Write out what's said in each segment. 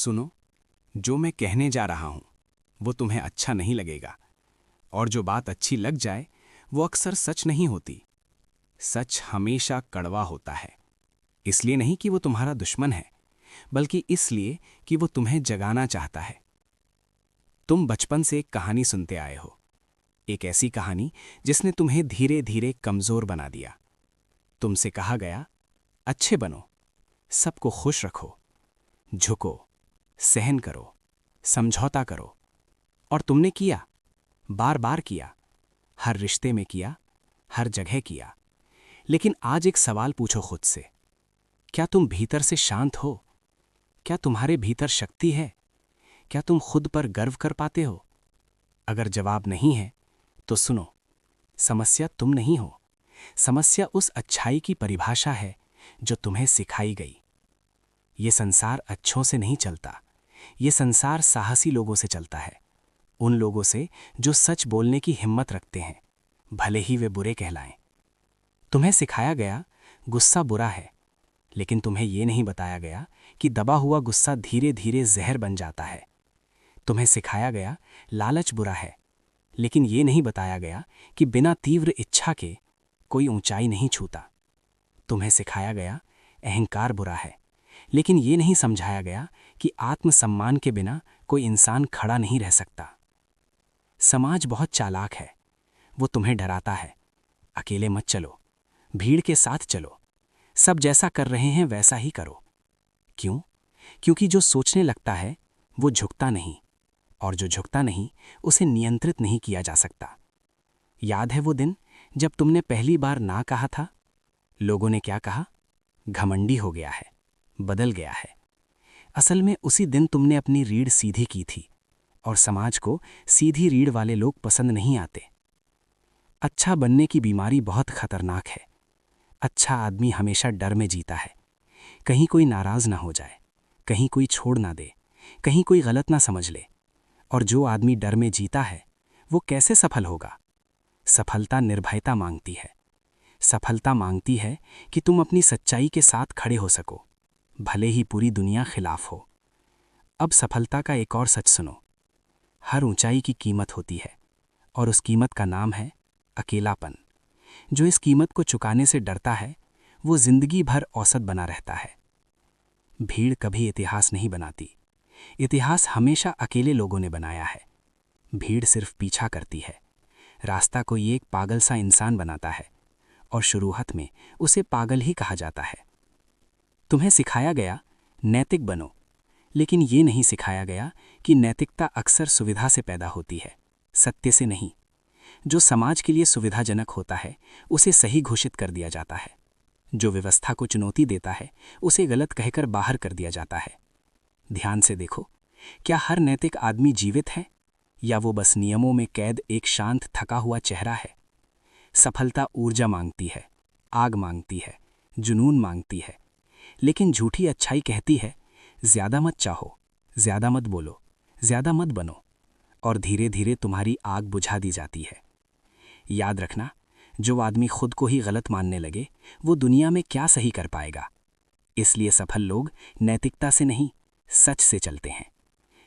सुनो, जो मैं कहने जा रहा हूं वो तुम्हें अच्छा नहीं लगेगा, और जो बात अच्छी लग जाए वो अक्सर सच नहीं होती। सच हमेशा कड़वा होता है, इसलिए नहीं कि वो तुम्हारा दुश्मन है, बल्कि इसलिए कि वो तुम्हें जगाना चाहता है। तुम बचपन से एक कहानी सुनते आए हो, एक ऐसी कहानी जिसने तुम्हें धीरे धीरे कमजोर बना दिया। तुमसे कहा गया, अच्छे बनो, सबको खुश रखो, झुको, सहन करो, समझौता करो। और तुमने किया, बार बार किया, हर रिश्ते में किया, हर जगह किया। लेकिन आज एक सवाल पूछो खुद से, क्या तुम भीतर से शांत हो? क्या तुम्हारे भीतर शक्ति है? क्या तुम खुद पर गर्व कर पाते हो? अगर जवाब नहीं है तो सुनो, समस्या तुम नहीं हो। समस्या उस अच्छाई की परिभाषा है जो तुम्हें सिखाई गई। ये संसार अच्छों से नहीं चलता, ये संसार साहसी लोगों से चलता है। उन लोगों से जो सच बोलने की हिम्मत रखते हैं, भले ही वे बुरे कहलाएं। तुम्हें सिखाया गया गुस्सा बुरा है, लेकिन तुम्हें यह नहीं बताया गया कि दबा हुआ गुस्सा धीरे धीरे जहर बन जाता है। तुम्हें सिखाया गया लालच बुरा है, लेकिन यह नहीं बताया गया कि बिना तीव्र इच्छा के कोई ऊंचाई नहीं छूता। तुम्हें सिखाया गया अहंकार बुरा है, लेकिन यह नहीं समझाया गया कि आत्मसम्मान के बिना कोई इंसान खड़ा नहीं रह सकता। समाज बहुत चालाक है, वो तुम्हें डराता है, अकेले मत चलो, भीड़ के साथ चलो, सब जैसा कर रहे हैं वैसा ही करो। क्यों? क्योंकि जो सोचने लगता है वो झुकता नहीं, और जो झुकता नहीं उसे नियंत्रित नहीं किया जा सकता। याद है वो दिन जब तुमने पहली बार ना कहा था? लोगों ने क्या कहा? घमंडी हो गया है, बदल गया है। असल में उसी दिन तुमने अपनी रीढ़ सीधी की थी, और समाज को सीधी रीढ़ वाले लोग पसंद नहीं आते। अच्छा बनने की बीमारी बहुत खतरनाक है। अच्छा आदमी हमेशा डर में जीता है, कहीं कोई नाराज ना हो जाए, कहीं कोई छोड़ ना दे, कहीं कोई गलत ना समझ ले। और जो आदमी डर में जीता है वो कैसे सफल होगा? सफलता निर्भयता मांगती है। सफलता मांगती है कि तुम अपनी सच्चाई के साथ खड़े हो सको, भले ही पूरी दुनिया खिलाफ हो। अब सफलता का एक और सच सुनो, हर ऊंचाई की कीमत होती है, और उस कीमत का नाम है अकेलापन। जो इस कीमत को चुकाने से डरता है वो जिंदगी भर औसत बना रहता है। भीड़ कभी इतिहास नहीं बनाती, इतिहास हमेशा अकेले लोगों ने बनाया है। भीड़ सिर्फ पीछा करती है, रास्ता कोई एक पागल सा इंसान बनाता है, और शुरुआत में उसे पागल ही कहा जाता है। तुम्हें सिखाया गया नैतिक बनो, लेकिन ये नहीं सिखाया गया कि नैतिकता अक्सर सुविधा से पैदा होती है, सत्य से नहीं। जो समाज के लिए सुविधाजनक होता है उसे सही घोषित कर दिया जाता है, जो व्यवस्था को चुनौती देता है उसे गलत कहकर बाहर कर दिया जाता है। ध्यान से देखो, क्या हर नैतिक आदमी जीवित है, या वो बस नियमों में कैद एक शांत थका हुआ चेहरा है? सफलता ऊर्जा मांगती है, आग मांगती है, जुनून मांगती है, लेकिन झूठी अच्छाई कहती है ज्यादा मत चाहो, ज्यादा मत बोलो, ज्यादा मत बनो, और धीरे धीरे तुम्हारी आग बुझा दी जाती है। याद रखना, जो आदमी खुद को ही गलत मानने लगे वो दुनिया में क्या सही कर पाएगा। इसलिए सफल लोग नैतिकता से नहीं, सच से चलते हैं।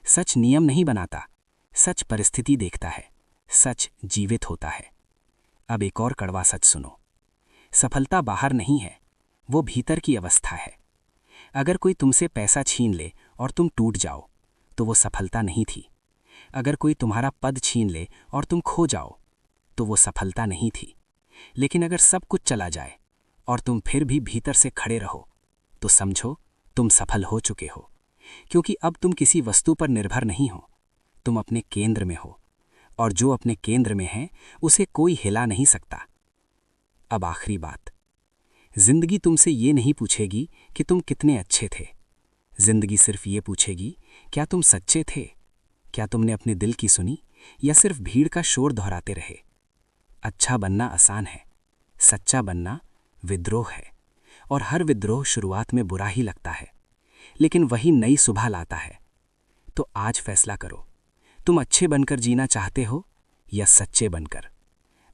सच नियम नहीं बनाता, सच परिस्थिति देखता है, सच जीवित होता है। अब एक और कड़वा सच सुनो, सफलता बाहर नहीं है, वो भीतर की अवस्था है। अगर कोई तुमसे पैसा छीन ले और तुम टूट जाओ तो वो सफलता नहीं थी। अगर कोई तुम्हारा पद छीन ले और तुम खो जाओ तो वो सफलता नहीं थी। लेकिन अगर सब कुछ चला जाए और तुम फिर भी भीतर से खड़े रहो तो समझो तुम सफल हो चुके हो, क्योंकि अब तुम किसी वस्तु पर निर्भर नहीं हो, तुम अपने केंद्र में हो, और जो अपने केंद्र में है उसे कोई हिला नहीं सकता। अब आखिरी बात, जिंदगी तुमसे ये नहीं पूछेगी कि तुम कितने अच्छे थे। जिंदगी सिर्फ ये पूछेगी, क्या तुम सच्चे थे? क्या तुमने अपने दिल की सुनी, या सिर्फ भीड़ का शोर दोहराते रहे? अच्छा बनना आसान है, सच्चा बनना विद्रोह है, और हर विद्रोह शुरुआत में बुरा ही लगता है, लेकिन वही नई सुबह लाता है। तो आज फैसला करो, तुम अच्छे बनकर जीना चाहते हो या सच्चे बनकर?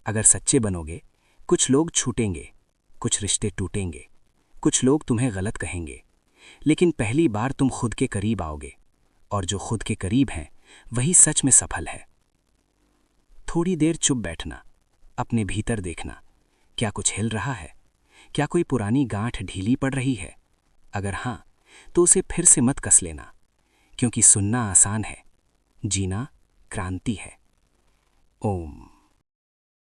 अगर सच्चे बनोगे, कुछ लोग छूटेंगे, कुछ रिश्ते टूटेंगे, कुछ लोग तुम्हें गलत कहेंगे, लेकिन पहली बार तुम खुद के करीब आओगे, और जो खुद के करीब हैं वही सच में सफल है। थोड़ी देर चुप बैठना, अपने भीतर देखना, क्या कुछ हिल रहा है? क्या कोई पुरानी गांठ ढीली पड़ रही है? अगर हां, तो उसे फिर से मत कस लेना, क्योंकि सुनना आसान है, जीना क्रांति है। ओम।